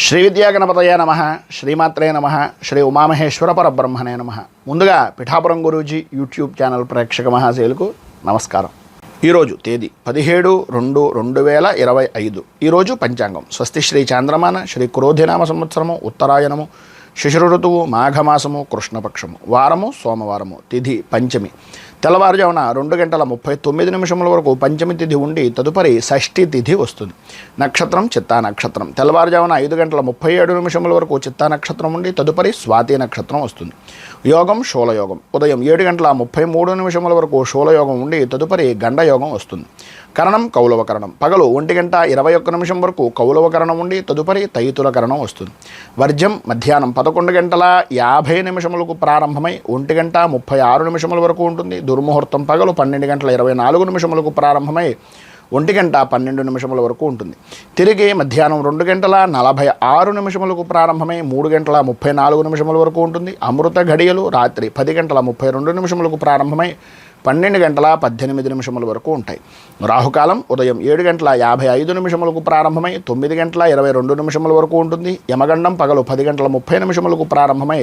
శ్రీ విద్యాగణపతయ నమః, శ్రీమాత్రే నమః, శ్రీ ఉమామహేశ్వర పరబ్రహ్మణే నమః. ముందుగా పిఠాపురం గురూజీ యూట్యూబ్ ఛానల్ ప్రేక్షక మహాశయులకు నమస్కారం. ఈరోజు తేదీ 17/2/2025. ఈరోజు పంచాంగం స్వస్తి శ్రీ చాంద్రమాన శ్రీ క్రోధినామ సంవత్సరము ఉత్తరాయణము, శిశిర ఋతువు మాఘమాసము, కృష్ణపక్షము, వారము సోమవారము, తిథి పంచమి. తెల్లవారుజామున 2:39 వరకు పంచమి తిథి ఉండి తదుపరి షష్ఠి తిథి వస్తుంది. నక్షత్రం చిత్తా నక్షత్రం. తెల్లవారుజామున 5:37 వరకు చిత్తా నక్షత్రం ఉండి తదుపరి స్వాతి నక్షత్రం వస్తుంది. యోగం శూలయోగం. ఉదయం 7:33 వరకు శూలయోగం ఉండి తదుపరి గండయోగం వస్తుంది. కరణం కౌలవకరణం. పగలు 1:21 వరకు కౌలవకరణం ఉండి తదుపరి తైతుల కరణం వస్తుంది. వర్జ్యం మధ్యాహ్నం 11:50 ప్రారంభమై 1:36 వరకు ఉంటుంది. దుర్ముహూర్తం పగలు 12:24 ప్రారంభమై 1:12 వరకు ఉంటుంది. తిరిగి మధ్యాహ్నం 2:46 ప్రారంభమై 3:34 వరకు ఉంటుంది. అమృత ఘడియలు రాత్రి 10:32 ప్రారంభమై 12:18 వరకు ఉంటాయి. రాహుకాలం ఉదయం 7:55 ప్రారంభమై 9:22 వరకు ఉంటుంది. యమగండం పగలు 10:30 ప్రారంభమై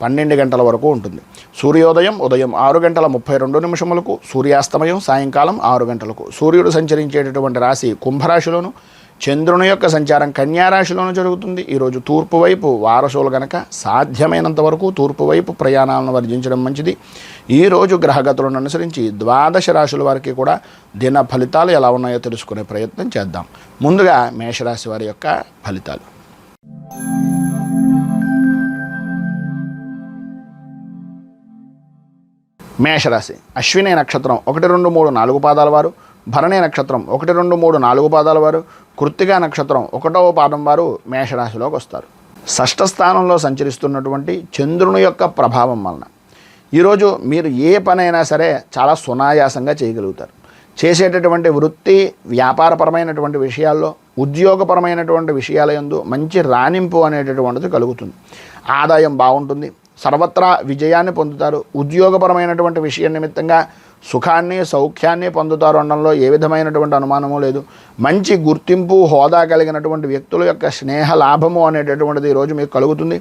12 గంటల వరకు ఉంటుంది. సూర్యోదయం ఉదయం 6:32, సూర్యాస్తమయం సాయంకాలం 6 గంటలకు. సూర్యుడు సంచరించేటటువంటి రాశి కుంభరాశిలోను, చంద్రుని యొక్క సంచారం కన్యారాశిలోనూ జరుగుతుంది. ఈరోజు తూర్పు వైపు వారసులు గనక సాధ్యమైనంత వరకు తూర్పు వైపు ప్రయాణాలను వర్జించడం మంచిది. ఈరోజు గ్రహగతులను అనుసరించి 12 రాశుల వారికి కూడా దిన ఫలితాలు ఎలా ఉన్నాయో తెలుసుకునే ప్రయత్నం చేద్దాం. ముందుగా మేషరాశి వారి యొక్క ఫలితాలు. మేషరాశి అశ్విని నక్షత్రం 1, 2, 3, 4 పాదాల వారు, భరణి నక్షత్రం 1, 2, 3, 4 పాదాల వారు, కృత్తికా నక్షత్రం 1వ పాదం వారు మేషరాశిలోకి వస్తారు. షష్ఠ స్థానంలో సంచరిస్తున్నటువంటి చంద్రుని యొక్క ప్రభావం వలన ఈరోజు మీరు ఏ పనైనా సరే చాలా సునాయాసంగా చేయగలుగుతారు. చేసేటటువంటి వృత్తి వ్యాపారపరమైనటువంటి విషయాల్లో, ఉద్యోగపరమైనటువంటి విషయాల యందు మంచి రాణింపు అనేటటువంటిది కలుగుతుంది. ఆదాయం బాగుంటుంది. సర్వత్రా విజయాన్ని పొందుతారు. ఉద్యోగపరమైనటువంటి విషయం నిమిత్తంగా సుఖాన్ని సౌఖ్యాన్ని పొందుతారు అనడంలో ఏ విధమైనటువంటి అనుమానము లేదు. మంచి గుర్తింపు హోదా కలిగినటువంటి వ్యక్తుల యొక్క స్నేహ లాభము అనేటటువంటిది ఈరోజు మీకు కలుగుతుంది.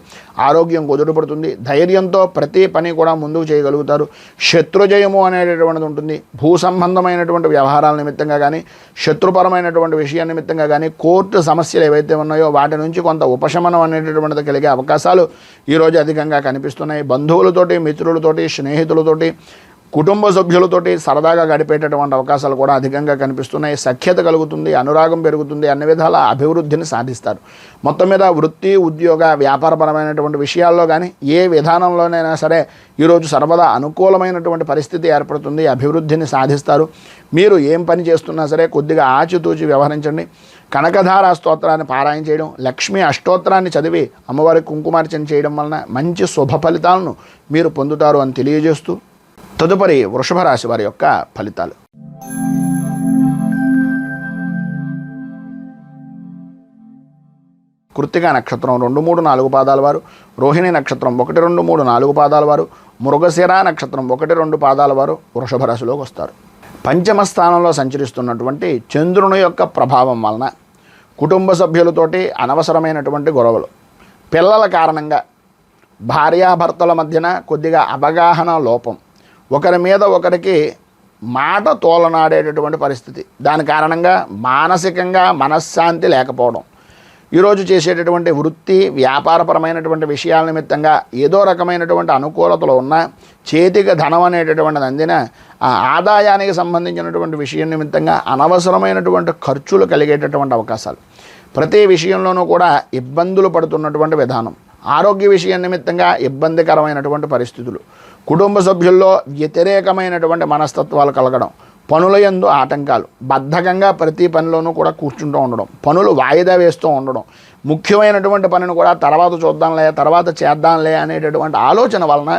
ఆరోగ్యం కుదుటపడుతుంది. ధైర్యంతో ప్రతి పని కూడా ముందుకు చేయగలుగుతారు. శత్రుజయము అనేటటువంటిది ఉంటుంది. భూ సంబంధమైనటువంటి వ్యవహారాల నిమిత్తంగా కానీ, శత్రుపరమైనటువంటి విషయం నిమిత్తంగా కానీ, కోర్టు సమస్యలు ఏవైతే ఉన్నాయో వాటి నుంచి కొంత ఉపశమనం అనేటటువంటిది కలిగే అవకాశాలు ఈరోజు అధికంగా కనిపిస్తున్నాయి. బంధువులతోటి, మిత్రులతోటి, స్నేహితులతోటి, కుటుంబ సభ్యులతోటి సరదాగా గడిపేటటువంటి అవకాశాలు కూడా అధికంగా కనిపిస్తున్నాయి. సఖ్యత కలుగుతుంది. అనురాగం పెరుగుతుంది. అన్ని విధాల అభివృద్ధిని సాధిస్తారు. మొత్తం మీద వృత్తి, ఉద్యోగ, వ్యాపారపరమైనటువంటి విషయాల్లో కానీ ఏ విధానంలోనైనా సరే ఈరోజు సర్వదా అనుకూలమైనటువంటి పరిస్థితి ఏర్పడుతుంది. అభివృద్ధిని సాధిస్తారు. మీరు ఏం పని చేస్తున్నా సరే కొద్దిగా ఆచితూచి వ్యవహరించండి. కనకధార స్తోత్రాన్ని పారాయణ చేయడం, లక్ష్మీ అష్టోత్తరాన్ని చదివి అమ్మవారి కుంకుమార్చన చేయడం వలన మంచి శుభ ఫలితాలను మీరు పొందుతారు అని తెలియజేస్తూ తదుపరి వృషభ రాశి వారి యొక్క ఫలితాలు. కృత్తికా నక్షత్రం 2, 3, 4 పాదాల వారు, రోహిణి నక్షత్రం 1, 2, 3, 4 పాదాల వారు, మృగశిర నక్షత్రం 1, 2 పాదాల వారు వృషభ రాశిలోకి వస్తారు. పంచమ స్థానంలో సంచరిస్తున్నటువంటి చంద్రుని యొక్క ప్రభావం వలన కుటుంబ సభ్యులతోటి అనవసరమైనటువంటి గొడవలు, పిల్లల కారణంగా భార్యాభర్తల మధ్యన కొద్దిగా అవగాహన లోపం, ఒకరి మీద ఒకరికి మాట తోలనాడేటటువంటి పరిస్థితి, దాని కారణంగా మానసికంగా మనశ్శాంతి లేకపోవడం, ఈరోజు చేసేటటువంటి వృత్తి వ్యాపారపరమైనటువంటి విషయాల నిమిత్తంగా ఏదో రకమైనటువంటి అనుకూలతలు ఉన్నా చేతికి ధనం అనేటటువంటిది అందిన ఆ ఆదాయానికి సంబంధించినటువంటి విషయం నిమిత్తంగా అనవసరమైనటువంటి ఖర్చులు కలిగేటటువంటి అవకాశాలు, ప్రతి విషయంలోనూ కూడా ఇబ్బందులు పడుతున్నటువంటి విధానం, ఆరోగ్య విషయం నిమిత్తంగా ఇబ్బందికరమైనటువంటి పరిస్థితులు, కుటుంబ సభ్యుల్లో వ్యతిరేకమైనటువంటి మనస్తత్వాలు కలగడం, పనుల యందు ఆటంకాలు, బద్ధకంగా ప్రతి పనిలోనూ కూడా కూర్చుంటూ ఉండడం, పనులు వాయిదా వేస్తూ ఉండడం, ముఖ్యమైనటువంటి పనిని కూడా తర్వాత చూద్దాంలే, తర్వాత చేద్దాంలే అనేటటువంటి ఆలోచన వలన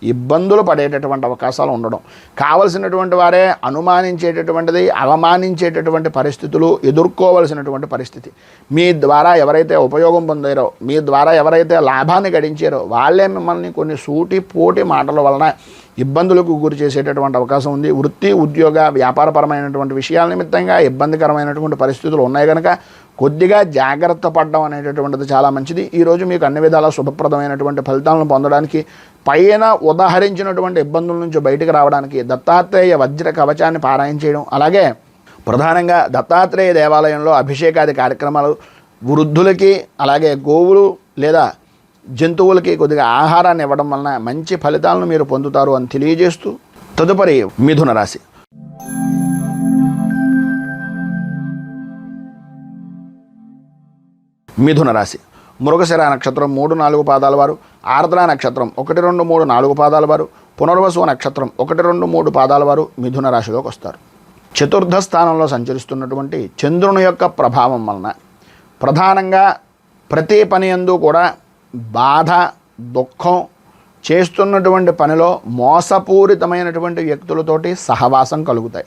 ఇబ్బందులు పడేటటువంటి అవకాశాలు ఉండడం, కావలసినటువంటి వారే అనుమానించేటటువంటిది, అవమానించేటటువంటి పరిస్థితులు ఎదుర్కోవలసినటువంటి పరిస్థితి, మీ ద్వారా ఎవరైతే ఉపయోగం పొందారో, మీ ద్వారా ఎవరైతే లాభాన్ని గడించారో వాళ్ళే మిమ్మల్ని కొన్ని సూటి పోటీ మాటల వలన ఇబ్బందులకు గురి చేసేటటువంటి అవకాశం ఉంది. వృత్తి, ఉద్యోగ, వ్యాపారపరమైనటువంటి విషయాల నిమిత్తంగా ఇబ్బందికరమైనటువంటి పరిస్థితులు ఉన్నాయి కనుక కొద్దిగా జాగ్రత్త పడడం అనేటటువంటిది చాలా మంచిది. ఈరోజు మీకు అన్ని విధాల శుభప్రదమైనటువంటి ఫలితాలను పొందడానికి, పైన ఉదాహరించినటువంటి ఇబ్బందుల నుంచి బయటకు రావడానికి దత్తాత్రేయ వజ్ర కవచాన్ని పారాయణ చేయడం, అలాగే ప్రధానంగా దత్తాత్రేయ దేవాలయంలో అభిషేకాది కార్యక్రమాలు, వృద్ధులకి అలాగే గోవులు లేదా జంతువులకి కొద్దిగా ఆహారాన్ని ఇవ్వడం వలన మంచి ఫలితాలను మీరు పొందుతారు అని తెలియజేస్తూ, తదుపరి మిథున రాశి. మిథున రాశి మృగశిర నక్షత్రం 3, 4 పాదాల వారు, ఆర్ద్ర నక్షత్రం 1, 2, 3, 4 పాదాల వారు, పునర్వసు నక్షత్రం 1, 2, 3 పాదాల వారు మిథున రాశిలోకి వస్తారు. చతుర్థ స్థానంలో సంచరిస్తున్నటువంటి చంద్రుని యొక్క ప్రభావం వలన ప్రధానంగా ప్రతి పని యందు కూడా బాధ, దుఃఖం, చేస్తున్నటువంటి పనిలో మోసపూరితమైనటువంటి వ్యక్తులతోటి సహవాసం కలుగుతాయి.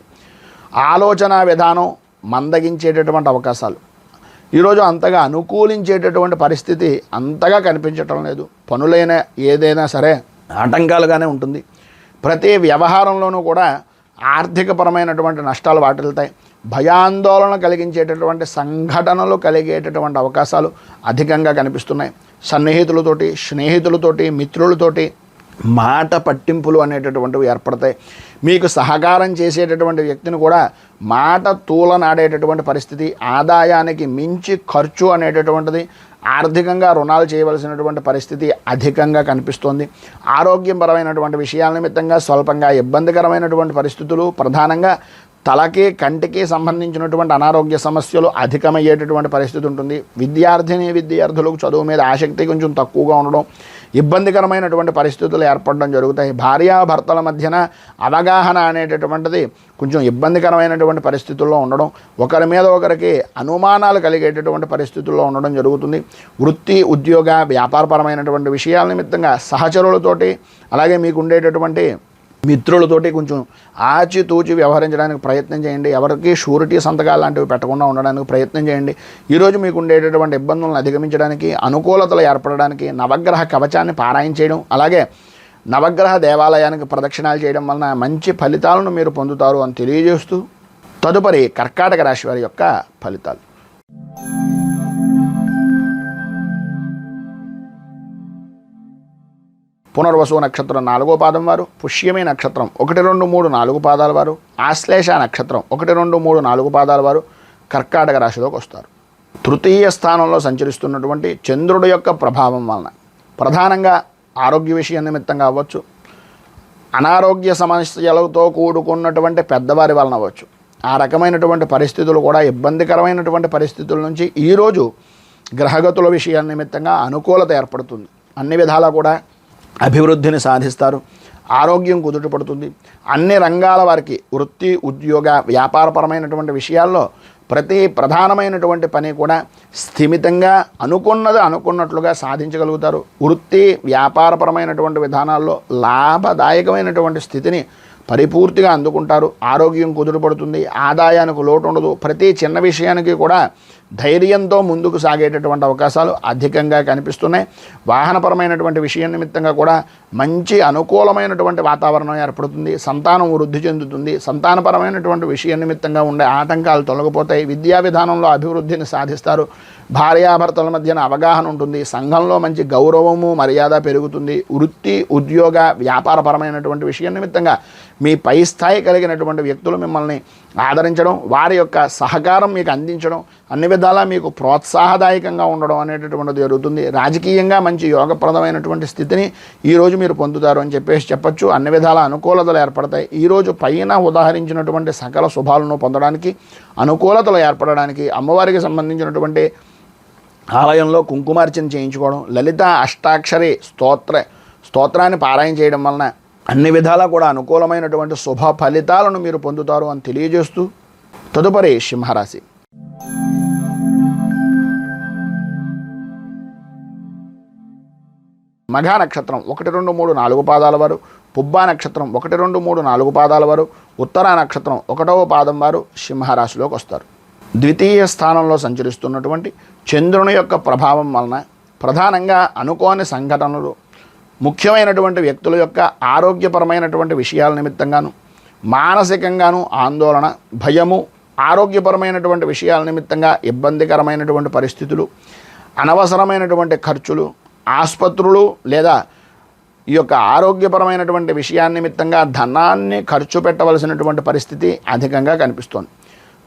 ఆలోచన విధానం మందగించేటటువంటి అవకాశాలు, ఈరోజు అంతగా అనుకూలించేటటువంటి పరిస్థితి అంతగా కనిపించటం లేదు. పనులైనా ఏదైనా సరే ఆటంకాలుగానే ఉంటుంది. ప్రతి వ్యవహారంలోనూ కూడా ఆర్థికపరమైనటువంటి నష్టాలు వాటిల్తాయి. భయాందోళన కలిగించేటటువంటి సంఘటనలు కలిగేటటువంటి అవకాశాలు అధికంగా కనిపిస్తున్నాయి. సన్నిహితులతోటి, స్నేహితులతోటి, మిత్రులతోటి మాట పట్టింపులు అనేటటువంటివి ఏర్పడతాయి. మీకు సహకారం చేసేటటువంటి వ్యక్తిని కూడా మాట తూలనాడేటటువంటి పరిస్థితి, ఆదాయానికి మించి ఖర్చు అనేటటువంటిది, ఆర్థికంగా రుణాలు చేయవలసినటువంటి పరిస్థితి అధికంగా కనిపిస్తోంది. ఆరోగ్యపరమైనటువంటి విషయాల నిమిత్తంగా స్వల్పంగా ఇబ్బందికరమైనటువంటి పరిస్థితులు, ప్రధానంగా తలకి కంటికి సంబంధించినటువంటి అనారోగ్య సమస్యలు అధికమయ్యేటటువంటి పరిస్థితి ఉంటుంది. విద్యార్థులకు చదువు మీద ఆసక్తి కొంచెం తక్కువగా ఉండడం, ఇబ్బందికరమైనటువంటి పరిస్థితులు ఏర్పడడం జరుగుతాయి. భార్యాభర్తల మధ్యన అవగాహన అనేటటువంటిది కొంచెం ఇబ్బందికరమైనటువంటి పరిస్థితుల్లో ఉండడం, ఒకరి మీద ఒకరికి అనుమానాలు కలిగేటటువంటి పరిస్థితుల్లో ఉండడం జరుగుతుంది. వృత్తి, ఉద్యోగ, వ్యాపారపరమైనటువంటి విషయాల నిమిత్తంగా సహచరులతోటి అలాగే మీకు ఉండేటటువంటి మిత్రులతోటి కొంచెం ఆచితూచి వ్యవహరించడానికి ప్రయత్నం చేయండి. ఎవరికి షూరిటీ సంతకాలు లాంటివి పెట్టకుండా ఉండడానికి ప్రయత్నం చేయండి. ఈరోజు మీకు ఉండేటటువంటి ఇబ్బందులను అధిగమించడానికి, అనుకూలతలు ఏర్పడడానికి నవగ్రహ కవచాన్ని పారాయణ చేయడం, అలాగే నవగ్రహ దేవాలయానికి ప్రదక్షిణాలు చేయడం వలన మంచి ఫలితాలను మీరు పొందుతారు అని తెలియజేస్తూ, తదుపరి కర్కాటక రాశి వారి యొక్క ఫలితాలు. పునర్వసు నక్షత్రం 4వ పాదం వారు, పుష్యమి నక్షత్రం 1, 2, 3, 4 పాదాల వారు, ఆశ్లేష నక్షత్రం 1, 2, 3, 4 పాదాల వారు కర్కాటక రాశిలోకి వస్తారు. తృతీయ స్థానంలో సంచరిస్తున్నటువంటి చంద్రుడి యొక్క ప్రభావం వలన ప్రధానంగా ఆరోగ్య విషయం నిమిత్తంగా అవ్వచ్చు, అనారోగ్య సమస్యలతో కూడుకున్నటువంటి పెద్దవారి వలన అవ్వచ్చు, ఆ రకమైనటువంటి పరిస్థితులు కూడా ఇబ్బందికరమైనటువంటి పరిస్థితుల నుంచి ఈరోజు గ్రహగతుల విషయాల నిమిత్తంగా అనుకూలత ఏర్పడుతుంది. అన్ని విధాలా కూడా అభివృద్ధిని సాధిస్తారు. ఆరోగ్యం కుదుటపడుతుంది. అన్ని రంగాల వారికి వృత్తి, ఉద్యోగ, వ్యాపారపరమైనటువంటి విషయాల్లో ప్రతి ప్రధానమైనటువంటి పని కూడా స్థిమితంగా అనుకున్నట్లుగా సాధించగలుగుతారు. వృత్తి, వ్యాపారపరమైనటువంటి విధానాల్లో లాభదాయకమైనటువంటి స్థితిని పరిపూర్తిగా అందుకుంటారు. ఆరోగ్యం కుదుటపడుతుంది. ఆదాయానికి లోటు ఉండదు. ప్రతి చిన్న విషయానికి కూడా ధైర్యంతో ముందుకు సాగేటటువంటి అవకాశాలు అధికంగా కనిపిస్తున్నాయి. వాహనపరమైనటువంటి విషయం నిమిత్తంగా కూడా మంచి అనుకూలమైనటువంటి వాతావరణం ఏర్పడుతుంది. సంతానం వృద్ధి చెందుతుంది. సంతానపరమైనటువంటి విషయం నిమిత్తంగా ఉండే ఆటంకాలు తొలగిపోతాయి. విద్యా విధానంలో అభివృద్ధిని సాధిస్తారు. భార్యాభర్తల మధ్యన అవగాహన ఉంటుంది. సంఘంలో మంచి గౌరవము, మర్యాద పెరుగుతుంది. వృత్తి, ఉద్యోగ, వ్యాపారపరమైనటువంటి విషయం నిమిత్తంగా మీ పై స్థాయి కలిగినటువంటి వ్యక్తులు మిమ్మల్ని ఆదరించడం, వారి యొక్క సహకారం మీకు అందించడం, అన్ని విధాలా మీకు ప్రోత్సాహదాయకంగా ఉండడం అనేటటువంటిది జరుగుతుంది. రాజకీయంగా మంచి యోగప్రదమైనటువంటి స్థితిని ఈరోజు మీరు పొందుతారు అని చెప్పచ్చు. అన్ని విధాల అనుకూలతలు ఏర్పడతాయి. ఈరోజు పైన ఉదాహరించినటువంటి సకల శుభాలను పొందడానికి, అనుకూలతలు ఏర్పడడానికి అమ్మవారికి సంబంధించినటువంటి ఆలయంలో కుంకుమార్చన చేయించుకోవడం, లలిత అష్టాక్షరి స్తోత్రాన్ని పారాయణ చేయడం వలన అన్ని విధాలా కూడా అనుకూలమైనటువంటి శుభ ఫలితాలను మీరు పొందుతారు అని తెలియజేస్తూ, తదుపరి సింహరాశి. మఘా నక్షత్రం 1, 2, 3, 4 పాదాల వారు, పుబ్బా నక్షత్రం 1, 2, 3, 4 పాదాల వారు, ఉత్తరా నక్షత్రం 1వ పాదం వారు సింహరాశిలోకి వస్తారు. ద్వితీయ స్థానంలో సంచరిస్తున్నటువంటి చంద్రుని యొక్క ప్రభావం వలన ప్రధానంగా అనుకోని సంఘటనలు, ముఖ్యమైనటువంటి వ్యక్తుల యొక్క ఆరోగ్యపరమైనటువంటి విషయాల నిమిత్తంగాను, మానసికంగాను ఆందోళన, భయము, ఆరోగ్యపరమైనటువంటి విషయాల నిమిత్తంగా ఇబ్బందికరమైనటువంటి పరిస్థితులు, అనవసరమైనటువంటి ఖర్చులు, ఆసుపత్రులు లేదా ఈ యొక్క ఆరోగ్యపరమైనటువంటి విషయాన్ని నిమిత్తంగా ధనాన్ని ఖర్చు పెట్టవలసినటువంటి పరిస్థితి అధికంగా కనిపిస్తోంది.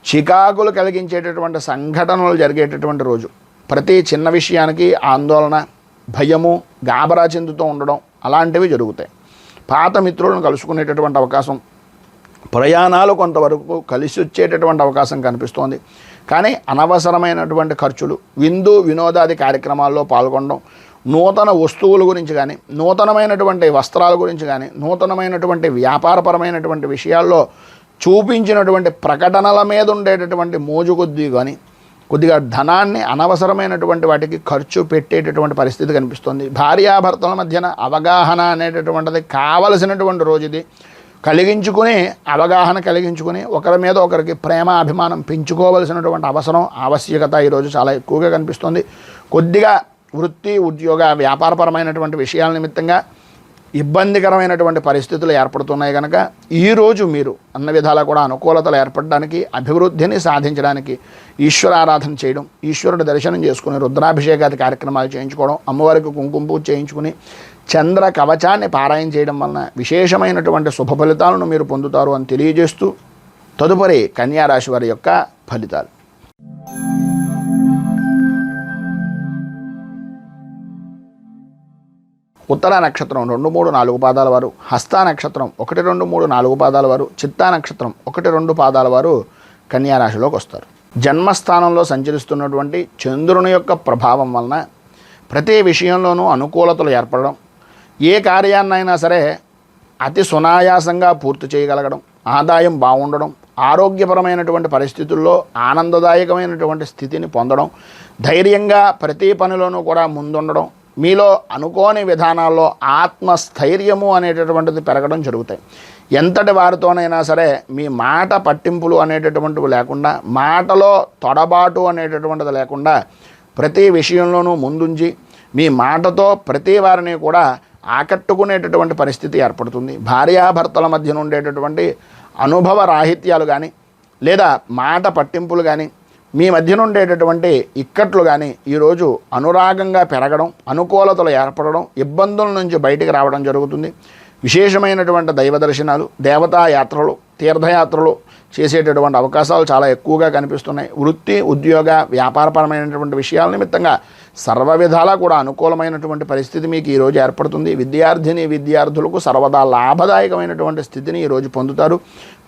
చికాకులు కలిగించేటటువంటి సంఘటనలు జరిగేటటువంటి రోజు. ప్రతి చిన్న విషయానికి ఆందోళన, భయము, గాబరా చెందుతూ ఉండడం అలాంటివి జరుగుతాయి. పాత మిత్రులను కలుసుకునేటటువంటి అవకాశం, ప్రయాణాలు కొంతవరకు కలిసి వచ్చేటటువంటి అవకాశం కనిపిస్తోంది. కానీ అనవసరమైనటువంటి ఖర్చులు, విందు వినోదాది కార్యక్రమాల్లో పాల్గొనడం, నూతన వస్తువుల గురించి కానీ, నూతనమైనటువంటి వస్త్రాల గురించి కానీ, నూతనమైనటువంటి వ్యాపారపరమైనటువంటి విషయాల్లో చూపించినటువంటి ప్రకటనల మీద ఉండేటటువంటి మోజు కొద్దీ కానీ కొద్దిగా ధనాన్ని అనవసరమైనటువంటి వాటికి ఖర్చు పెట్టేటటువంటి పరిస్థితి కనిపిస్తుంది. భార్యాభర్తల మధ్యన అవగాహన అనేటటువంటిది కావలసినటువంటి రోజు ఇది. అవగాహన కలిగించుకుని ఒకరి మీద ఒకరికి ప్రేమ అభిమానం పెంచుకోవలసినటువంటి అవసరం, ఆవశ్యకత ఈరోజు చాలా ఎక్కువగా కనిపిస్తుంది. కొద్దిగా వృత్తి, ఉద్యోగ, వ్యాపారపరమైనటువంటి విషయాల నిమిత్తంగా ఇబ్బందికరమైనటువంటి పరిస్థితులు ఏర్పడుతున్నాయి కనుక ఈరోజు మీరు అన్న విధాలా కూడా అనుకూలతలు ఏర్పడడానికి, అభివృద్ధిని సాధించడానికి ఈశ్వరారాధన చేయడం, ఈశ్వరుడి దర్శనం చేసుకుని రుద్రాభిషేకాది కార్యక్రమాలు చేయించుకోవడం, అమ్మవారికి కుంకుమ పూజ చేయించుకుని చంద్ర కవచాన్ని పారాయణ చేయడం వలన విశేషమైనటువంటి శుభ ఫలితాలను మీరు పొందుతారు అని తెలియజేస్తూ తదుపరి కన్యారాశి వారి యొక్క ఫలితాలు. ఉత్తర నక్షత్రం 2, 3, 4 పాదాల వారు, హస్త నక్షత్రం 1, 2, 3, 4 పాదాల వారు, చిత్తా నక్షత్రం 1, 2 పాదాల వారు కన్యారాశిలోకి వస్తారు. జన్మస్థానంలో సంచరిస్తున్నటువంటి చంద్రుని యొక్క ప్రభావం వలన ప్రతి విషయంలోనూ అనుకూలతలు ఏర్పడడం, ఏ కార్యాన్నైనా సరే అతి సునాయాసంగా పూర్తి చేయగలగడం, ఆదాయం బాగుండడం, ఆరోగ్యపరమైనటువంటి పరిస్థితుల్లో ఆనందదాయకమైనటువంటి స్థితిని పొందడం, ధైర్యంగా ప్రతి పనిలోనూ కూడా ముందుండడం, మీలో అనుకోని విధానాల్లో ఆత్మస్థైర్యము అనేటటువంటిది పెరగడం జరుగుతాయి. ఎంతటి వారితోనైనా సరే మీ మాట పట్టింపులు అనేటటువంటివి లేకుండా, మాటలో తొడబాటు అనేటటువంటిది లేకుండా ప్రతి విషయంలోనూ ముందుంచి మీ మాటతో ప్రతి వారిని కూడా ఆకట్టుకునేటటువంటి పరిస్థితి ఏర్పడుతుంది. భార్యాభర్తల మధ్యన ఉండేటటువంటి అనుభవ రాహిత్యాలు కానీ లేదా మాట పట్టింపులు కానీ, మీ మధ్యన ఉండేటటువంటి ఇక్కట్లు కానీ ఈరోజు అనురాగంగా పెరగడం, అనుకూలతలు ఏర్పడడం, ఇబ్బందుల నుంచి బయటికి రావడం జరుగుతుంది. విశేషమైనటువంటి దైవ దర్శనాలు, దేవతా యాత్రలు, తీర్థయాత్రలు చేసేటటువంటి అవకాశాలు చాలా ఎక్కువగా కనిపిస్తున్నాయి. వృత్తి, ఉద్యోగ, వ్యాపారపరమైనటువంటి విషయాల నిమిత్తంగా సర్వ విధాలా కూడా అనుకూలమైనటువంటి పరిస్థితి మీకు ఈరోజు ఏర్పడుతుంది. విద్యార్థులకు సర్వదా లాభదాయకమైనటువంటి స్థితిని ఈరోజు పొందుతారు.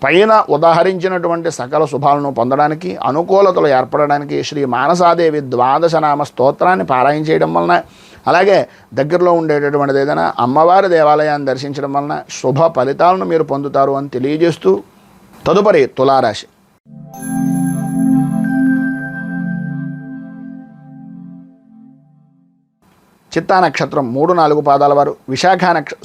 పైన ఉదాహరించినటువంటి సకల శుభాలను పొందడానికి, అనుకూలతలు ఏర్పడడానికి శ్రీ మానసాదేవి 12 నామ స్తోత్రాన్ని పారాయణ చేయడం వలన, అలాగే దగ్గరలో ఉండేటటువంటిది ఏదైనా అమ్మవారి దేవాలయాన్ని దర్శించడం వలన శుభ ఫలితాలను మీరు పొందుతారు అని తెలియజేస్తూ తదుపరి తులారాశి. చిత్తా నక్షత్రం 3, 4 పాదాల వారు,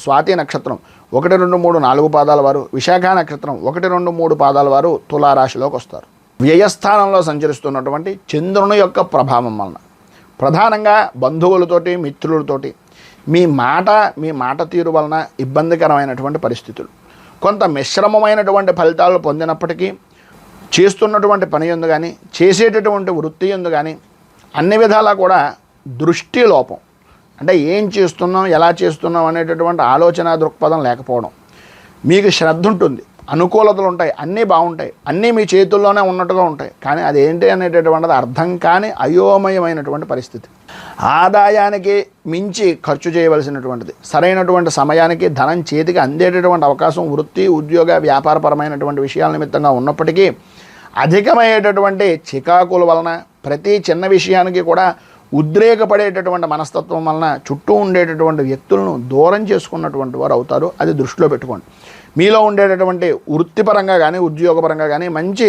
స్వాతి నక్షత్రం 1, 2, 3, 4 పాదాల వారు, విశాఖ నక్షత్రం 1, 2, 3 పాదాల వారు తులారాశిలోకి వస్తారు. వ్యయస్థానంలో సంచరిస్తున్నటువంటి చంద్రుని యొక్క ప్రభావం వలన ప్రధానంగా బంధువులతోటి, మిత్రులతోటి మీ మాట తీరు వలన ఇబ్బందికరమైనటువంటి పరిస్థితులు, కొంత మిశ్రమమైనటువంటి ఫలితాలు పొందినప్పటికీ చేస్తున్నటువంటి పని యందు కానీ, చేసేటటువంటి వృత్తి యందు కానీ అన్ని విధాలా కూడా దృష్టి లోపం, అంటే ఏం చేస్తున్నాం, ఎలా చేస్తున్నాం అనేటటువంటి ఆలోచన దృక్పథం లేకపోవడం. మీకు శ్రద్ధ ఉంటుంది, అనుకూలతలు ఉంటాయి, అన్నీ బాగుంటాయి, అన్నీ మీ చేతుల్లోనే ఉన్నట్టుగా ఉంటాయి, కానీ అదేంటి అనేటటువంటిది అర్థం కాని అయోమయమైనటువంటి పరిస్థితి. ఆదాయానికి మించి ఖర్చు చేయవలసినటువంటిది, సరైనటువంటి సమయానికి ధనం చేతికి అందేటటువంటి అవకాశం వృత్తి, ఉద్యోగ, వ్యాపారపరమైనటువంటి విషయాల నిమిత్తంగా ఉన్నప్పటికీ అధికమయ్యేటటువంటి చికాకుల వలన ప్రతి చిన్న విషయానికి కూడా ఉద్రేకపడేటటువంటి మనస్తత్వం వలన చుట్టూ ఉండేటటువంటి వ్యక్తులను దూరం చేసుకున్నటువంటి వారు అవుతారు. అది దృష్టిలో పెట్టుకోండి. మీలో ఉండేటటువంటి వృత్తిపరంగా కానీ, ఉద్యోగపరంగా కానీ మంచి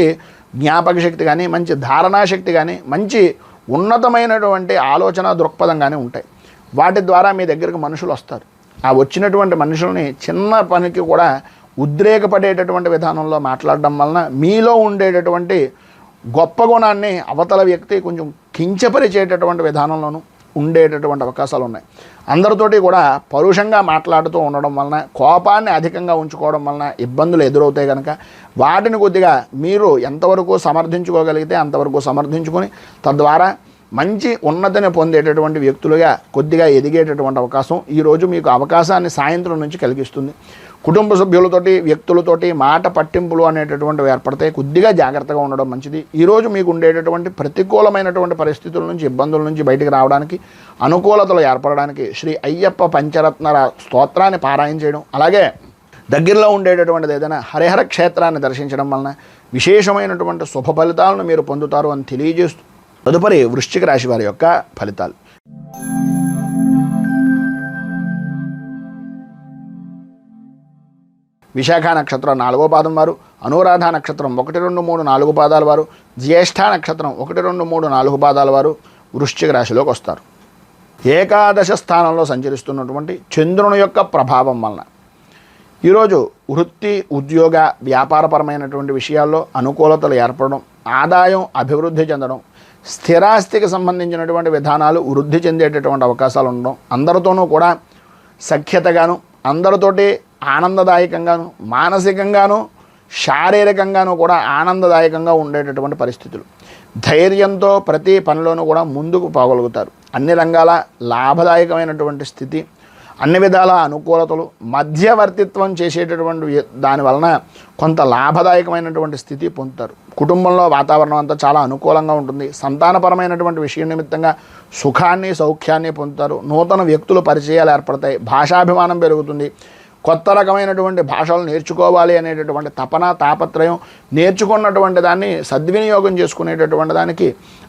జ్ఞాపక శక్తి కానీ, మంచి ధారణాశక్తి కానీ, మంచి ఉన్నతమైనటువంటి ఆలోచన దృక్పథం కానీ ఉంటాయి. వాటి ద్వారా మీ దగ్గరికి మనుషులు వస్తారు. ఆ వచ్చినటువంటి మనుషుల్ని చిన్న పనికి కూడా ఉద్రేకపడేటటువంటి విధానంలో మాట్లాడడం వలన మీలో ఉండేటటువంటి గొప్ప గుణాన్ని అవతల వ్యక్తి కొంచెం కించపరిచేటటువంటి విధానంలోనూ, ఉండేటటువంటి అవకాశాలు ఉన్నాయి. అందరితోటి కూడా పరుషంగా మాట్లాడుతూ ఉండడం వలన, కోపాన్ని అధికంగా ఉంచుకోవడం వలన ఇబ్బందులు ఎదురవుతాయి కనుక వాటిని కొద్దిగా మీరు ఎంతవరకు సమర్థించుకోగలిగితే అంతవరకు సమర్థించుకొని తద్వారా మంచి ఉన్నతిని పొందేటటువంటి వ్యక్తులుగా కొద్దిగా ఎదిగేటటువంటి అవకాశం ఈరోజు మీకు అవకాశాన్ని సాయంత్రం నుంచి కలిగిస్తుంది. కుటుంబ సభ్యులతోటి వ్యక్తులతోటి మాట పట్టింపులు అనేటటువంటివి ఏర్పడతాయి. కొద్దిగా జాగ్రత్తగా ఉండడం మంచిది. ఈరోజు మీకు ఉండేటటువంటి ప్రతికూలమైనటువంటి పరిస్థితుల నుంచి, ఇబ్బందుల నుంచి బయటికి రావడానికి, అనుకూలతలు ఏర్పడడానికి శ్రీ అయ్యప్ప పంచరత్న స్తోత్రాన్ని పారాయణ చేయడం, అలాగే దగ్గరలో ఉండేటటువంటిది ఏదైనా హరిహర క్షేత్రాన్ని దర్శించడం వలన విశేషమైనటువంటి శుభ ఫలితాలను మీరు పొందుతారు అని తెలియజేస్తూ తదుపరి వృశ్చిక రాశి వారి యొక్క ఫలితాలు. విశాఖ నక్షత్రం 4వ పాదం వారు, అనురాధ నక్షత్రం 1, 2, 3, 4 పాదాల వారు, జ్యేష్ఠ నక్షత్రం 1, 2, 3, 4 పాదాల వారు వృశ్చిక రాశిలోకి వస్తారు. ఏకాదశ స్థానంలో సంచరిస్తున్నటువంటి చంద్రుని యొక్క ప్రభావం వలన ఈరోజు వృత్తి, ఉద్యోగ, వ్యాపారపరమైనటువంటి విషయాల్లో అనుకూలతలు ఏర్పడడం, ఆదాయం అభివృద్ధి చెందడం, స్థిరాస్తికి సంబంధించినటువంటి విధానాలు వృద్ధి చెందేటటువంటి అవకాశాలు ఉండడం, అందరితోనూ కూడా సఖ్యతగాను, అందరితోటి ఆనందదాయకంగాను, మానసికంగాను, శారీరకంగాను కూడా ఆనందదాయకంగా ఉండేటటువంటి పరిస్థితులు, ధైర్యంతో ప్రతి పనిలోనూ కూడా ముందుకు పోగలుగుతారు. అన్ని రంగాల లాభదాయకమైనటువంటి స్థితి, అన్ని విధాల అనుకూలతలు, మధ్యవర్తిత్వం చేసేటటువంటి దాని వలన కొంత లాభదాయకమైనటువంటి స్థితి పొందుతారు. కుటుంబంలో వాతావరణం అంతా చాలా అనుకూలంగా ఉంటుంది. సంతానపరమైనటువంటి విషయం నిమిత్తంగా సుఖాన్ని, సౌఖ్యాన్ని పొందుతారు. నూతన వ్యక్తులు పరిచయాలు ఏర్పడతాయి. భాషాభిమానం పెరుగుతుంది. కొత్త రకమైనటువంటి భాషలు నేర్చుకోవాలి అనేటటువంటి తపన, తాపత్రయం, నేర్చుకున్నటువంటి దాన్ని సద్వినియోగం చేసుకునేటటువంటి దానికి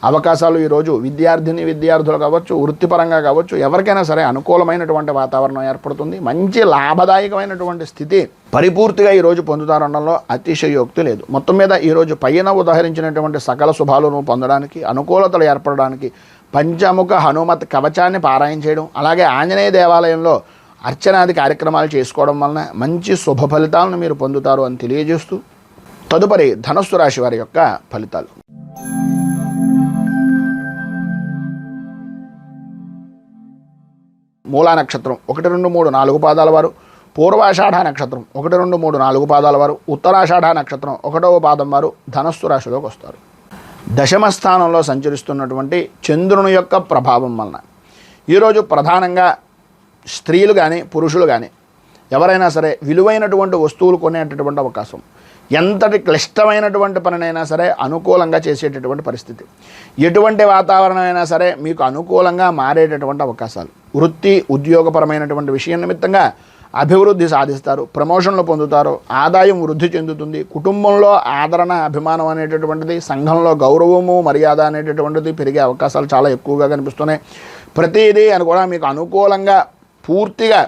అవకాశాలు ఈరోజు విద్యార్థులు కావచ్చు, వృత్తిపరంగా కావచ్చు, ఎవరికైనా సరే అనుకూలమైనటువంటి వాతావరణం ఏర్పడుతుంది. మంచి లాభదాయకమైనటువంటి స్థితి పరిపూర్తిగా ఈరోజు పొందుతారనడంలో అతిశయోక్తి లేదు. మొత్తం మీద ఈరోజు పైన ఉదాహరించినటువంటి సకల శుభాలను పొందడానికి, అనుకూలతలు ఏర్పడడానికి పంచముఖ హనుమత్ కవచాన్ని పారాయణ చేయడం, అలాగే ఆంజనేయ దేవాలయంలో అర్చనాది కార్యక్రమాలు చేసుకోవడం వలన మంచి శుభ ఫలితాలను మీరు పొందుతారు అని తెలియజేస్తూ తదుపరి ధనస్సు రాశి వారి యొక్క ఫలితాలు. మూలా నక్షత్రం 1, 2, 3, 4 పాదాల వారు, పూర్వాషాఢ నక్షత్రం 1, 2, 3, 4 పాదాల వారు, ఉత్తరాషాఢ నక్షత్రం 1వ పాదం వారు ధనస్సు రాశిలోకి వస్తారు. దశమ స్థానంలో సంచరిస్తున్నటువంటి చంద్రుని యొక్క ప్రభావం వలన ఈరోజు ప్రధానంగా స్త్రీలు కానీ, పురుషులు కానీ ఎవరైనా సరే విలువైనటువంటి వస్తువులు కొనేటటువంటి అవకాశం, ఎంతటి క్లిష్టమైనటువంటి పనినైనా సరే అనుకూలంగా చేసేటటువంటి పరిస్థితి, ఎటువంటి వాతావరణం అయినా సరే మీకు అనుకూలంగా మారేటటువంటి అవకాశాలు, వృత్తి, ఉద్యోగపరమైనటువంటి విషయం నిమిత్తంగా అభివృద్ధి సాధిస్తారు, ప్రమోషన్లు పొందుతారు, ఆదాయం వృద్ధి చెందుతుంది, కుటుంబంలో ఆదరణ, అభిమానం అనేటటువంటిది, సంఘంలో గౌరవము, మర్యాద అనేటటువంటిది పెరిగే అవకాశాలు చాలా ఎక్కువగా కనిపిస్తున్నాయి. ప్రతిదీ అని కూడా మీకు అనుకూలంగా, పూర్తిగా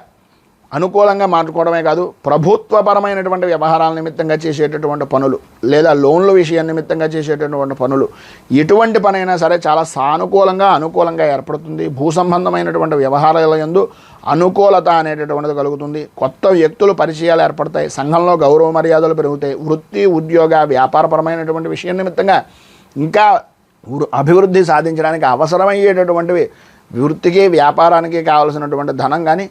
అనుకూలంగా మార్చుకోవడమే కాదు, ప్రభుత్వపరమైనటువంటి వ్యవహారాల నిమిత్తంగా చేసేటటువంటి పనులు లేదా లోన్ల విషయం నిమిత్తంగా చేసేటటువంటి పనులు, ఎటువంటి పనైనా సరే చాలా సానుకూలంగా, అనుకూలంగా ఏర్పడుతుంది. భూ సంబంధమైనటువంటి వ్యవహారాల యందు అనుకూలత అనేటటువంటిది కలుగుతుంది. కొత్త వ్యక్తులు పరిచయాలు ఏర్పడతాయి. సంఘంలో గౌరవ మర్యాదలు పెరుగుతాయి. వృత్తి, ఉద్యోగ, వ్యాపారపరమైనటువంటి విషయం నిమిత్తంగా ఇంకా అభివృద్ధి సాధించడానికి అవసరమయ్యేటటువంటివి, వృత్తికి, వ్యాపారానికి కావలసినటువంటి ధనం కానీ,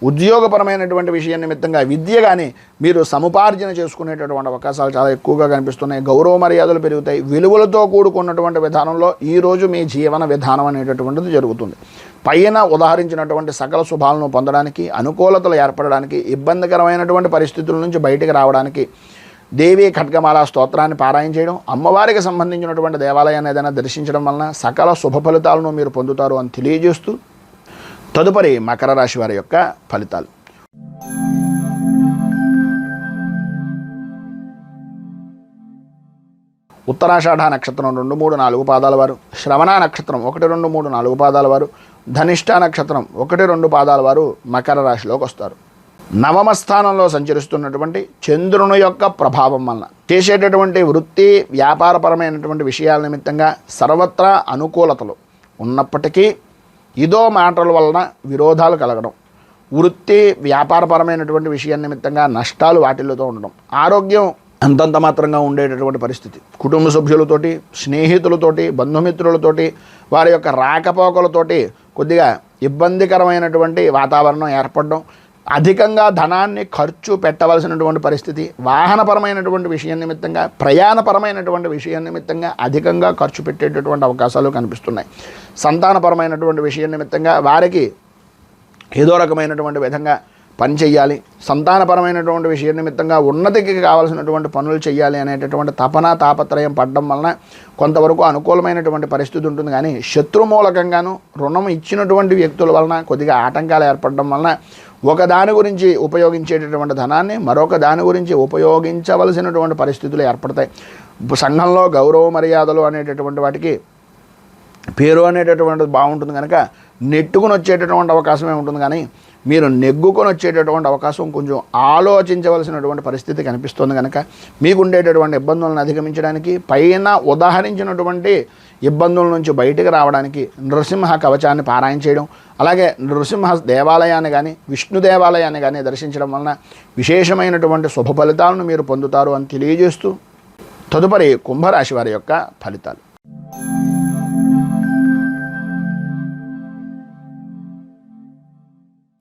ఉద్యోగపరమైనటువంటి విషయం నిమిత్తంగా విద్య కానీ మీరు సముపార్జన చేసుకునేటటువంటి అవకాశాలు చాలా ఎక్కువగా కనిపిస్తున్నాయి. గౌరవ మర్యాదలు పెరుగుతాయి. విలువలతో కూడుకున్నటువంటి విధానంలో ఈరోజు మీ జీవన విధానం అనేటటువంటిది జరుగుతుంది. పైన ఉదాహరించినటువంటి సకల శుభాలను పొందడానికి, అనుకూలతలు ఏర్పడడానికి, ఇబ్బందికరమైనటువంటి పరిస్థితుల నుంచి బయటికి రావడానికి దేవీ ఖడ్గమాల స్తోత్రాన్ని పారాయణ చేయడం, అమ్మవారికి సంబంధించినటువంటి దేవాలయాన్ని ఏదైనా దర్శించడం వలన సకల శుభ ఫలితాలను మీరు పొందుతారు అని తెలియజేస్తూ తదుపరి మకర రాశి వారి యొక్క ఫలితాలు. ఉత్తరాషాఢ నక్షత్రం 2, 3, 4 పాదాల వారు, శ్రవణ నక్షత్రం 1, 2, 3, 4 పాదాల వారు, ధనిష్ఠ నక్షత్రం 1, 2 పాదాల వారు మకర రాశిలోకి వస్తారు. నవమ స్థానంలో సంచరిస్తున్నటువంటి చంద్రుని యొక్క ప్రభావం వలన చేసేటటువంటి వృత్తి, వ్యాపారపరమైనటువంటి విషయాల నిమిత్తంగా సర్వత్రా అనుకూలతలు ఉన్నప్పటికీ ఇదో మాటల వలన విరోధాలు కలగడం, వృత్తి, వ్యాపారపరమైనటువంటి విషయం నిమిత్తంగా నష్టాలు వాటిల్లతో ఉండడం, ఆరోగ్యం అంతంత మాత్రంగా ఉండేటటువంటి పరిస్థితి, కుటుంబ సభ్యులతోటి, స్నేహితులతోటి, బంధుమిత్రులతోటి వారి యొక్క రాకపోకలతోటి కొద్దిగా ఇబ్బందికరమైనటువంటి వాతావరణం ఏర్పడడం, అధికంగా ధనాన్ని ఖర్చు పెట్టవలసినటువంటి పరిస్థితి, వాహనపరమైనటువంటి విషయం నిమిత్తంగా, ప్రయాణపరమైనటువంటి విషయం నిమిత్తంగా అధికంగా ఖర్చు పెట్టేటటువంటి అవకాశాలు కనిపిస్తున్నాయి. సంతానపరమైనటువంటి విషయం నిమిత్తంగా వారికి ఏదో రకమైనటువంటి విధంగా పని చేయాలి, సంతానపరమైనటువంటి విషయం నిమిత్తంగా ఉన్నతికి కావాల్సినటువంటి పనులు చేయాలి అనేటటువంటి తపన తాపత్రయం పడడం వలన కొంతవరకు అనుకూలమైనటువంటి పరిస్థితి ఉంటుంది. కానీ శత్రుమూలకంగాను రుణం ఇచ్చినటువంటి వ్యక్తుల వలన కొద్దిగా ఆటంకాలు ఏర్పడడం వలన ఒక దాని గురించి ఉపయోగించేటటువంటి ధనాన్ని మరొక దాని గురించి ఉపయోగించవలసినటువంటి పరిస్థితులు ఏర్పడతాయి. సంఘంలో గౌరవ మర్యాదలు అనేటటువంటి వాటికి పేరు అనేటటువంటిది బాగుంటుంది కనుక నెట్టుకుని వచ్చేటటువంటి అవకాశమే ఉంటుంది. కానీ మీరు నెగ్గుకొని వచ్చేటటువంటి అవకాశం కొంచెం ఆలోచించవలసినటువంటి పరిస్థితి కనిపిస్తుంది. కనుక మీకు ఉండేటటువంటి ఇబ్బందులను అధిగమించడానికి, పైన ఉదాహరించినటువంటి ఇబ్బందుల నుంచి బయటకు రావడానికి నృసింహ కవచాన్ని పారాయణ చేయడం, అలాగే నృసింహ దేవాలయాన్ని కానీ విష్ణు దేవాలయాన్ని కానీ దర్శించడం వలన విశేషమైనటువంటి శుభ ఫలితాలను మీరు పొందుతారు అని తెలియజేస్తూ తదుపరి కుంభరాశి వారి యొక్క ఫలితాలు.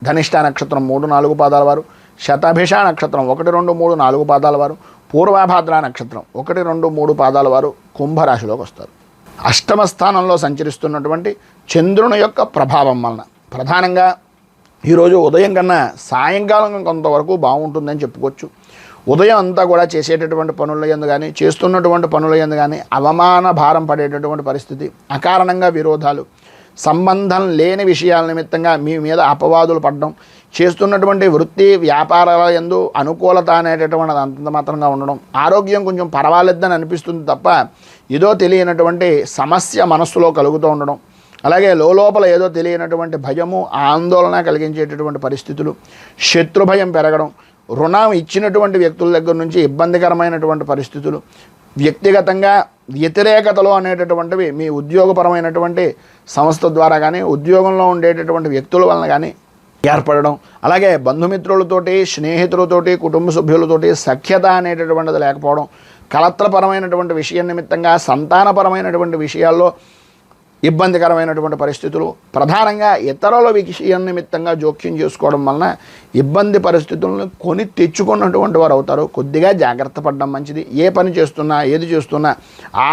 ధనిష్ట నక్షత్రం 3-4 పాదాల వారు, శతభిష నక్షత్రం 1, 2, 3, 4 పాదాల వారు, పూర్వభాద్ర నక్షత్రం 1, 2, 3 పాదాల వారు కుంభరాశిలోకి వస్తారు. అష్టమ స్థానంలో సంచరిస్తున్నటువంటి చంద్రుని యొక్క ప్రభావం వలన ప్రధానంగా ఈరోజు ఉదయం కన్నా సాయంకాలం కొంతవరకు బాగుంటుందని చెప్పుకోవచ్చు. ఉదయం అంతా కూడా చేసేటటువంటి పనుల యందు కానీ చేస్తున్నటువంటి పనుల యందు కానీ అవమాన భారం పడేటటువంటి పరిస్థితి, అకారణంగా విరోధాలు, సంబంధం లేని విషయాల నిమిత్తంగా మీ మీద అపవాదులు పడడం, చేస్తున్నటువంటి వృత్తి వ్యాపారాల యందు అనుకూలత అనేటటువంటిది అంత మాత్రంగా ఉండడం, ఆరోగ్యం కొంచెం పర్వాలేదని అనిపిస్తుంది తప్ప ఏదో తెలియనటువంటి సమస్య మనస్సులో కలుగుతూ ఉండడం, అలాగే లోపల ఏదో తెలియనటువంటి భయము ఆందోళన కలిగించేటటువంటి పరిస్థితులు, శత్రుభయం పెరగడం, రుణం ఇచ్చినటువంటి వ్యక్తుల దగ్గర నుంచి ఇబ్బందికరమైనటువంటి పరిస్థితులు, వ్యక్తిగతంగా వ్యతిరేకతలు అనేటటువంటివి మీ ఉద్యోగపరమైనటువంటి సంస్థ ద్వారా కానీ ఉద్యోగంలో ఉండేటటువంటి వ్యక్తుల వలన కానీ ఏర్పడడం, అలాగే బంధుమిత్రులతోటి స్నేహితులతోటి కుటుంబ సభ్యులతోటి సఖ్యత అనేటటువంటిది లేకపోవడం, కలత్రపరమైనటువంటి విషయం నిమిత్తంగా సంతానపరమైనటువంటి విషయాల్లో ఇబ్బందికరమైనటువంటి పరిస్థితులు, ప్రధానంగా ఇతరుల విషయం నిమిత్తంగా జోక్యం చేసుకోవడం వలన ఇబ్బంది పరిస్థితులను కొని తెచ్చుకున్నటువంటి వారు అవుతారు. కొద్దిగా జాగ్రత్త పడడం మంచిది. ఏ పని చేస్తున్నా ఏది చేస్తున్నా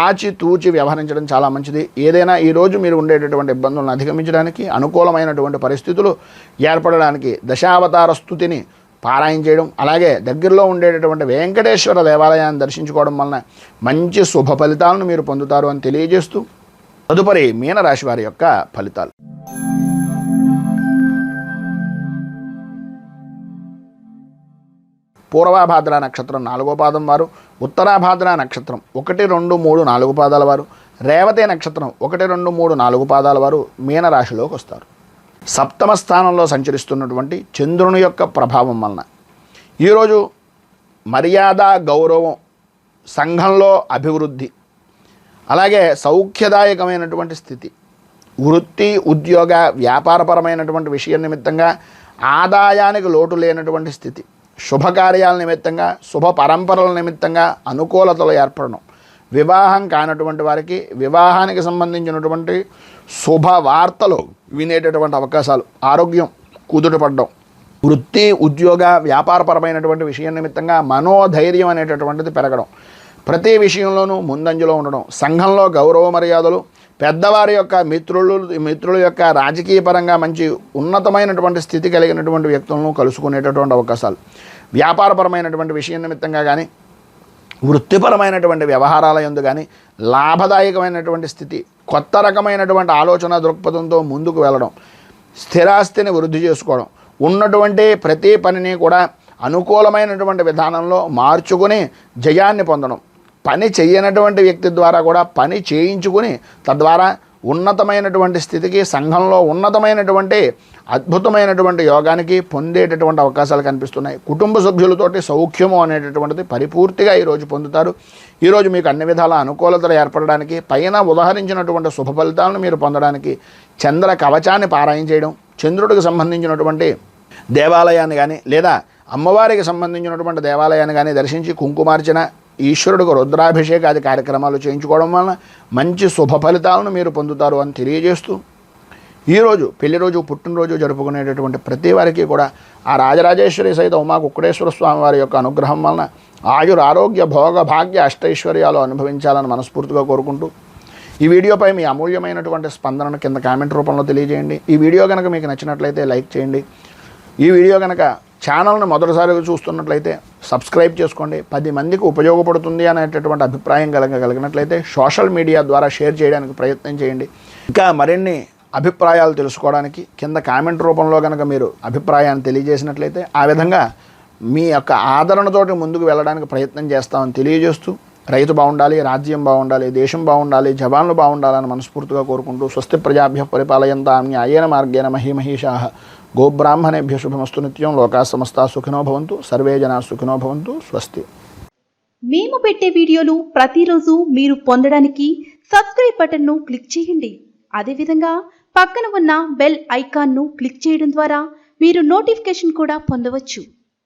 ఆచితూచి వ్యవహరించడం చాలా మంచిది. ఏదైనా ఈరోజు మీరు ఉండేటటువంటి ఇబ్బందులను అధిగమించడానికి, అనుకూలమైనటువంటి పరిస్థితులు ఏర్పడడానికి దశావతార స్తుతిని పారాయణ చేయడం, అలాగే దగ్గరలో ఉండేటటువంటి వెంకటేశ్వర దేవాలయాన్ని దర్శించుకోవడం వలన మంచి శుభ ఫలితాలను మీరు పొందుతారు అని తెలియజేస్తూ తదుపరి మీనరాశి వారి యొక్క ఫలితాలు. పూర్వభాద్ర నక్షత్రం 4వ పాదం వారు, ఉత్తరాభాద్ర నక్షత్రం 1, 2, 3, 4 పాదాల వారు, రేవతి నక్షత్రం 1, 2, 3, 4 పాదాల వారు మీనరాశిలోకి వస్తారు. సప్తమ స్థానంలో సంచరిస్తున్నటువంటి చంద్రుని యొక్క ప్రభావం వలన ఈరోజు మర్యాద, గౌరవం, సంఘంలో అభివృద్ధి, అలాగే సౌఖ్యదాయకమైనటువంటి స్థితి, వృత్తి ఉద్యోగ వ్యాపారపరమైనటువంటి విషయం నిమిత్తంగా ఆదాయానికి లోటు లేనటువంటి స్థితి, శుభకార్యాల నిమిత్తంగా శుభ పరంపరల నిమిత్తంగా అనుకూలతలు ఏర్పడడం, వివాహం కానటువంటి వారికి వివాహానికి సంబంధించినటువంటి శుభవార్తలు వినేటటువంటి అవకాశాలు, ఆరోగ్యం కుదుటపడడం, వృత్తి ఉద్యోగ వ్యాపారపరమైనటువంటి విషయం నిమిత్తంగా మనోధైర్యం అనేటటువంటిది పెరగడం, ప్రతి విషయంలోనూ ముందంజలో ఉండడం, సంఘంలో గౌరవ మర్యాదలు, పెద్దవారి యొక్క మిత్రుల యొక్క రాజకీయపరంగా మంచి ఉన్నతమైనటువంటి స్థితి కలిగినటువంటి వ్యక్తులను కలుసుకునేటటువంటి అవకాశాలు, వ్యాపారపరమైనటువంటి విషయం నిమిత్తంగా కానీ వృత్తిపరమైనటువంటి వ్యవహారాల యందు కానీ లాభదాయకమైనటువంటి స్థితి, కొత్త రకమైనటువంటి ఆలోచన దృక్పథంతో ముందుకు వెళ్ళడం, స్థిరాస్తిని వృద్ధి చేసుకోవడం, ఉన్నటువంటి ప్రతి పనిని కూడా అనుకూలమైనటువంటి విధానంలో మార్చుకుని జయాన్ని పొందడం, పని చేయనటువంటి వ్యక్తి ద్వారా కూడా పని చేయించుకుని తద్వారా ఉన్నతమైనటువంటి స్థితికి, సంఘంలో ఉన్నతమైనటువంటి అద్భుతమైనటువంటి యోగానికి పొందేటటువంటి అవకాశాలు కనిపిస్తున్నాయి. కుటుంబ సభ్యులతోటి సౌఖ్యము అనేటటువంటిది పరిపూర్తిగా ఈరోజు పొందుతారు. ఈరోజు మీకు అన్ని విధాల అనుకూలతలు ఏర్పడడానికి, పైన ఉదాహరించినటువంటి శుభ ఫలితాలను మీరు పొందడానికి చంద్ర కవచాన్ని పారాయణ చేయడం, చంద్రుడికి సంబంధించినటువంటి దేవాలయాన్ని కానీ లేదా అమ్మవారికి సంబంధించినటువంటి దేవాలయాన్ని కానీ దర్శించి కుంకుమార్చన, ఈశ్వరుడికి రుద్రాభిషేకాది కార్యక్రమాలు చేయించుకోవడం వలన మంచి శుభ ఫలితాలను మీరు పొందుతారు అని తెలియజేస్తూ ఈరోజు పెళ్లి రోజు, పుట్టినరోజు జరుపుకునేటటువంటి ప్రతి వారికి కూడా ఆ రాజరాజేశ్వరి సహిత ఉమా కుక్కుడేశ్వర స్వామి వారి యొక్క అనుగ్రహం వలన ఆయుర ఆరోగ్య భోగ భాగ్య అష్టైశ్వర్యాలు అనుభవించాలని మనస్ఫూర్తిగా కోరుకుంటూ ఈ వీడియోపై మీ అమూల్యమైనటువంటి స్పందనను కింద కామెంట్ రూపంలో తెలియజేయండి. ఈ వీడియో కనుక మీకు నచ్చినట్లయితే లైక్ చేయండి. ఈ వీడియో కనుక ఛానల్ని మొదటిసారిగా చూస్తున్నట్లయితే సబ్స్క్రైబ్ చేసుకోండి. 10 మందికి ఉపయోగపడుతుంది అనేటటువంటి అభిప్రాయం కలిగినట్లయితే సోషల్ మీడియా ద్వారా షేర్ చేయడానికి ప్రయత్నం చేయండి. ఇంకా మరిన్ని అభిప్రాయాలు తెలుసుకోవడానికి కింద కామెంట్ రూపంలో కనుక మీరు అభిప్రాయాన్ని తెలియజేసినట్లయితే ఆ విధంగా మీ యొక్క ఆదరణతోటి ముందుకు వెళ్ళడానికి ప్రయత్నం చేస్తామని తెలియజేస్తూ రైతు బాగుండాలి, రాజ్యం బాగుండాలి, దేశం బాగుండాలి, జవాన్లు బాగుండాలని మనస్ఫూర్తిగా కోరుకుంటూ స్వస్తి ప్రజాభ్య పరిపాలయంతాం న్యాయేన మార్గేణ మహీమహీషాః గోబ్రాహ్మణేభ్య శుభమస్తు నిత్యం. లోకా సమస్తా సుఖినో భవంతు, సర్వే జనా సుఖినో భవంతు. స్వస్తి. మేము పెట్టే వీడియోలు ప్రతిరోజు మీరు పొందడానికి సబ్స్క్రైబ్ బటన్ను క్లిక్ చేయండి. అదేవిధంగా పక్కన ఉన్న బెల్ ఐకాన్ను క్లిక్ చేయడం ద్వారా మీరు నోటిఫికేషన్ కూడా పొందవచ్చు.